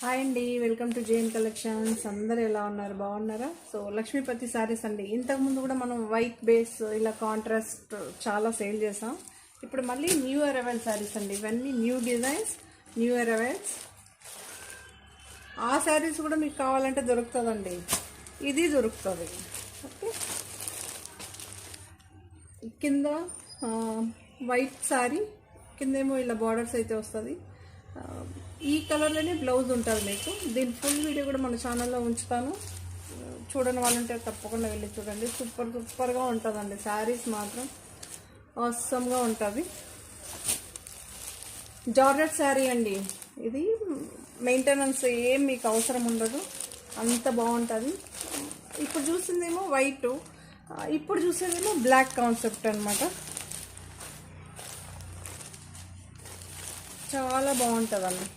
Hi అండి, welcome to JN collections. అందరూ ఎలా ఉన్నారు? బాగున్నారా? సో లక్ష్మీపతి శారీస్ అండి. ఇంతకుముందు కూడా మనం వైట్ బేస్ ఇలా కాంట్రాస్ట్ చాలా సేల్ చేసాం. ఇప్పుడు మళ్ళీ న్యూ అరైవల్ శారీస్ అండి. ఇవన్నీ న్యూ డిజైన్స్, న్యూ అరైవల్స్. ఆ శారీస్ కూడా మీకు కావాలంటే దొరుకుతుందండి. ఇది దొరుకుతుంది. ఓకే, కింద వైట్ శారీ, కిందేమో ఇలా బార్డర్స్ అయితే వస్తుంది. ఈ కలర్లోనే బ్లౌజ్ ఉంటుంది మీకు. దీని ఫుల్ వీడియో కూడా మన ఛానల్లో ఉంచుతాను. చూడని వాళ్ళంటే తప్పకుండా వెళ్ళి చూడండి. సూపర్గా ఉంటుందండి. శారీస్ మాత్రం అవసరంగా ఉంటుంది. జార్జెట్ శారీ అండి. ఇది మెయింటెనెన్స్ ఏం మీకు అవసరం ఉండదు, అంత బాగుంటుంది. ఇప్పుడు చూసిందేమో వైట్, ఇప్పుడు చూసేదేమో బ్లాక్ కాన్సెప్ట్ అనమాట. చాలా బాగుంటుందండి.